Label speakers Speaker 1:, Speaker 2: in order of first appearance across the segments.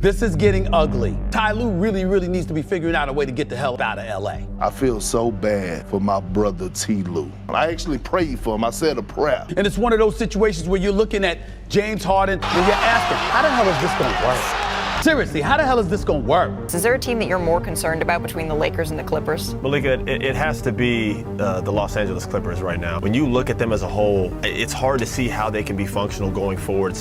Speaker 1: This is getting ugly. Ty Lue really needs to be figuring out a way to get the hell out of LA.
Speaker 2: I feel so bad for my brother T. Lue. I actually prayed for him. I said a prayer.
Speaker 1: And it's one of those situations where you're looking at James Harden and you're asking, how the hell is this gonna work? Seriously, how the hell is this gonna work?
Speaker 3: Is there a team that you're more concerned about between the Lakers and the Clippers?
Speaker 4: Malika, it has to be the Los Angeles Clippers right now. When you look at them as a whole, it's hard to see how they can be functional going forward.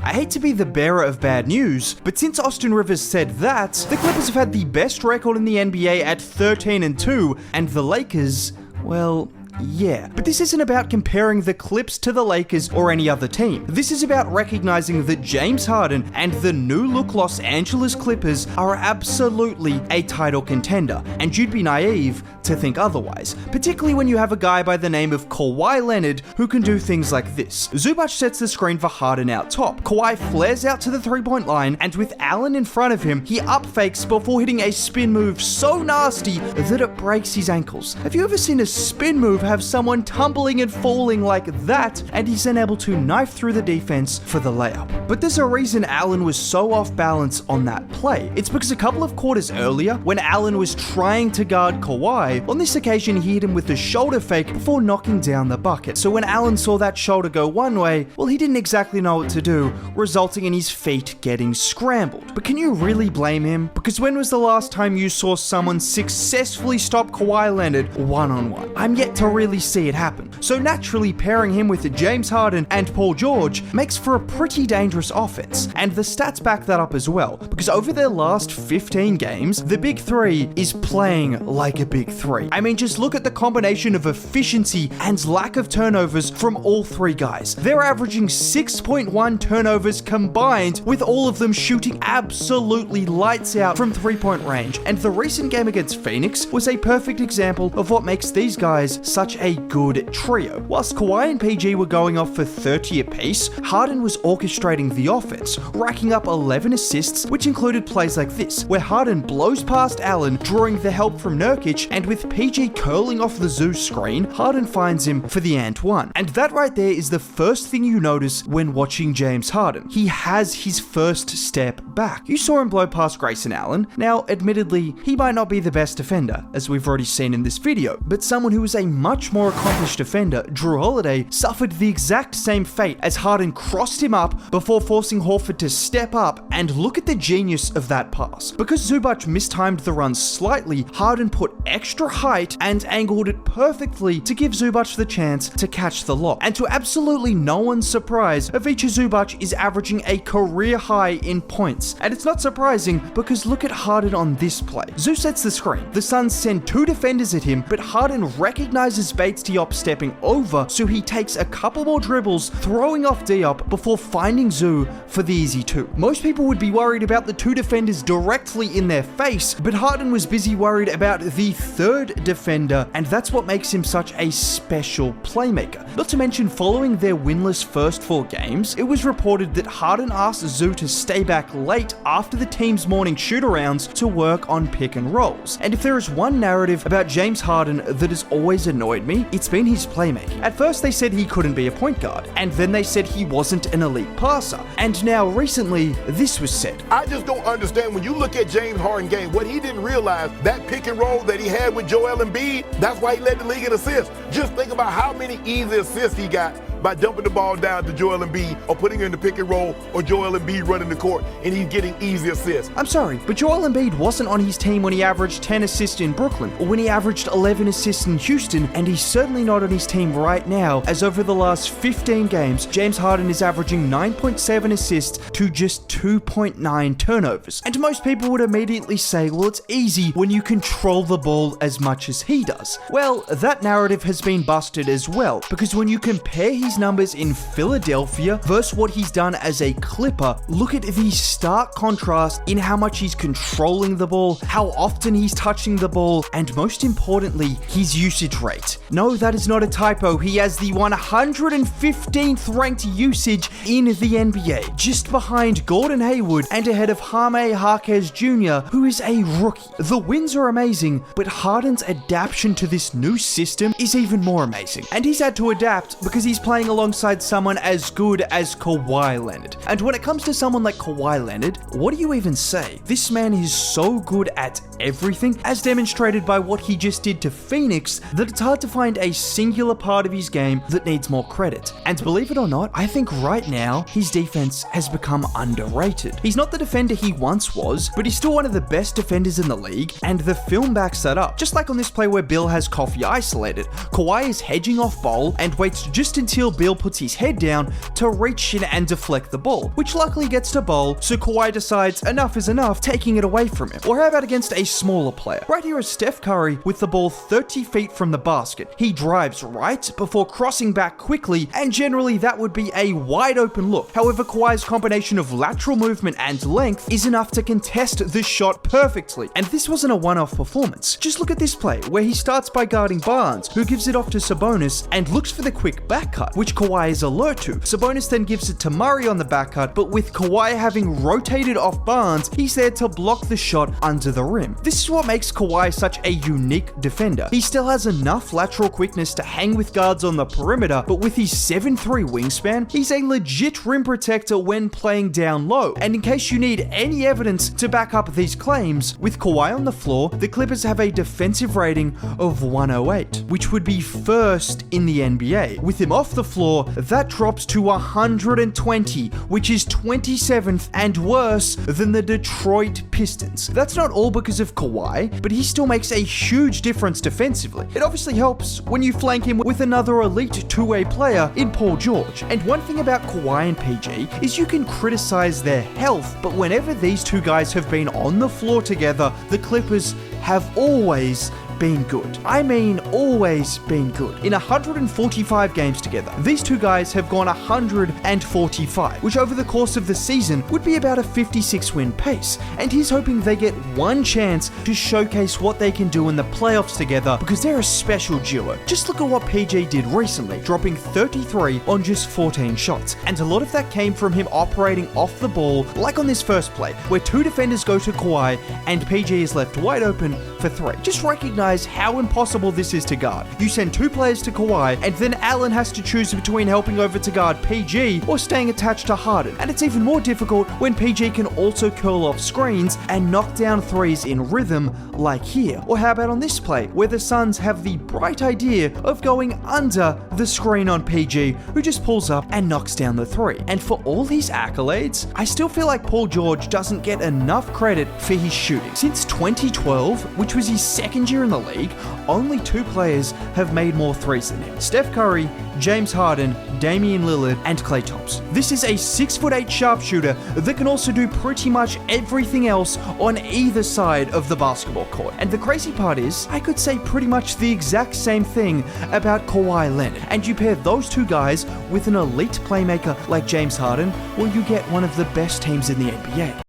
Speaker 5: I hate to be the bearer of bad news, but since Austin Rivers said that, the Clippers have had the best record in the NBA at 13-2, and the Lakers, well, yeah. But this isn't about comparing the Clips to the Lakers or any other team. This is about recognizing that James Harden and the new-look Los Angeles Clippers are absolutely a title contender, and you'd be naive to think otherwise, particularly when you have a guy by the name of Kawhi Leonard who can do things like this. Zubac sets the screen for Harden out top. Kawhi flares out to the three-point line, and with Allen in front of him, he up-fakes before hitting a spin move so nasty that it breaks his ankles. Have you ever seen a spin move have someone tumbling and falling like that, and he's then able to knife through the defense for the layup? But there's a reason Allen was so off balance on that play. It's because a couple of quarters earlier, when Allen was trying to guard Kawhi, on this occasion he hit him with the shoulder fake before knocking down the bucket. So when Allen saw that shoulder go one way, well, he didn't exactly know what to do, resulting in his feet getting scrambled. But can you really blame him? Because when was the last time you saw someone successfully stop Kawhi Leonard one-on-one? I'm yet to really see it happen. So naturally, pairing him with James Harden and Paul George makes for a pretty dangerous offense. And the stats back that up as well, because over their last 15 games, the Big Three is playing like a Big Three. I mean, just look at the combination of efficiency and lack of turnovers from all three guys. They're averaging 6.1 turnovers combined, with all of them shooting absolutely lights out from three-point range. And the recent game against Phoenix was a perfect example of what makes these guys such a good trio. Whilst Kawhi and PG were going off for 30 apiece, Harden was orchestrating the offense, racking up 11 assists, which included plays like this, where Harden blows past Allen, drawing the help from Nurkic, and with PG curling off the Zeus screen, Harden finds him for the and one. And that right there is the first thing you notice when watching James Harden. He has his first step back. You saw him blow past Grayson Allen. Now, admittedly, he might not be the best defender, as we've already seen in this video, but someone who is a much more accomplished defender, Drew Holiday, suffered the exact same fate as Harden crossed him up before forcing Horford to step up, and look at the genius of that pass. Because Zubac mistimed the run slightly, Harden put extra height and angled it perfectly to give Zubac the chance to catch the lob. And to absolutely no one's surprise, Ivica Zubac is averaging a career high in points. And it's not surprising because look at Harden on this play. Zeus sets the screen. The Suns send two defenders at him, but Harden recognizes Bates Diop stepping over, so he takes a couple more dribbles, throwing off Diop before finding Zoo for the easy two. Most people would be worried about the two defenders directly in their face, but Harden was busy worried about the third defender, and that's what makes him such a special playmaker. Not to mention, following their winless first 4 games, it was reported that Harden asked Zoo to stay back late after the team's morning shoot-arounds to work on pick and rolls. And if there is one narrative about James Harden that has always annoyed me, it's been his playmaking. At first they said he couldn't be a point guard, and then they said he wasn't an elite passer, and now recently this was said.
Speaker 2: I just don't understand when you look at James Harden's game, what he didn't realize, that pick and roll that he had with Joel Embiid, that's why he led the league in assists. Just think about how many easy assists he got by dumping the ball down to Joel Embiid or putting him in the pick and roll, or Joel Embiid running the court and he's getting easy assists.
Speaker 5: I'm sorry, but Joel Embiid wasn't on his team when he averaged 10 assists in Brooklyn or when he averaged 11 assists in Houston, and he's certainly not on his team right now, as over the last 15 games, James Harden is averaging 9.7 assists to just 2.9 turnovers. And most people would immediately say, well, it's easy when you control the ball as much as he does. Well, that narrative has been busted as well, because when you compare his numbers in Philadelphia versus what he's done as a Clipper, look at the stark contrast in how much he's controlling the ball, how often he's touching the ball, and most importantly, his usage rate. No, that is not a typo. He has the 115th ranked usage in the NBA, just behind Gordon Hayward and ahead of Jaime Jaquez Jr., who is a rookie. The wins are amazing, but Harden's adaptation to this new system is even more amazing. And he's had to adapt because he's playing playing alongside someone as good as Kawhi Leonard. And when it comes to someone like Kawhi Leonard, what do you even say? This man is so good at everything, as demonstrated by what he just did to Phoenix, that it's hard to find a singular part of his game that needs more credit. And believe it or not, I think right now, his defense has become underrated. He's not the defender he once was, but he's still one of the best defenders in the league, and the film backs that up. Just like on this play where Bill has Coffee isolated, Kawhi is hedging off Bol and waits just until Bill puts his head down to reach in and deflect the ball, which luckily gets to Bol, so Kawhi decides enough is enough, taking it away from him. Or how about against a smaller player? Right here is Steph Curry with the ball 30 feet from the basket. He drives right before crossing back quickly, and generally that would be a wide open look. However, Kawhi's combination of lateral movement and length is enough to contest the shot perfectly. And this wasn't a one-off performance. Just look at this play, where he starts by guarding Barnes, who gives it off to Sabonis and looks for the quick back cut, which Kawhi is alert to. Sabonis then gives it to Murray on the back cut, but with Kawhi having rotated off Barnes, he's there to block the shot under the rim. This is what makes Kawhi such a unique defender. He still has enough lateral quickness to hang with guards on the perimeter, but with his 7'3" wingspan, he's a legit rim protector when playing down low. And in case you need any evidence to back up these claims, with Kawhi on the floor, the Clippers have a defensive rating of 108, which would be first in the NBA. With him off the floor, that drops to 120, which is 27th and worse than the Detroit Pistons. That's not all because of Kawhi, but he still makes a huge difference defensively. It obviously helps when you flank him with another elite two-way player in Paul George. And one thing about Kawhi and PG is you can criticize their health, but whenever these two guys have been on the floor together, the Clippers have always been good. I mean, always been good. In 145 games together, these two guys have gone 145, which over the course of the season would be about a 56-win pace. And he's hoping they get one chance to showcase what they can do in the playoffs together, because they're a special duo. Just look at what PG did recently, dropping 33 on just 14 shots. And a lot of that came from him operating off the ball, like on this first play, where two defenders go to Kawhi and PG is left wide open for three. Just recognize how impossible this is to guard. You send two players to Kawhi, and then Allen has to choose between helping over to guard PG or staying attached to Harden. And it's even more difficult when PG can also curl off screens and knock down threes in rhythm, like here. Or how about on this play, where the Suns have the bright idea of going under the screen on PG, who just pulls up and knocks down the three. And for all these accolades, I still feel like Paul George doesn't get enough credit for his shooting. Since 2012, which was his second year in the league, only two players have made more threes than him: Steph Curry, James Harden, Damian Lillard, and Klay Thompson. This is a 6'8" sharpshooter that can also do pretty much everything else on either side of the basketball court. And the crazy part is, I could say pretty much the exact same thing about Kawhi Leonard. And you pair those two guys with an elite playmaker like James Harden, well, you get one of the best teams in the NBA.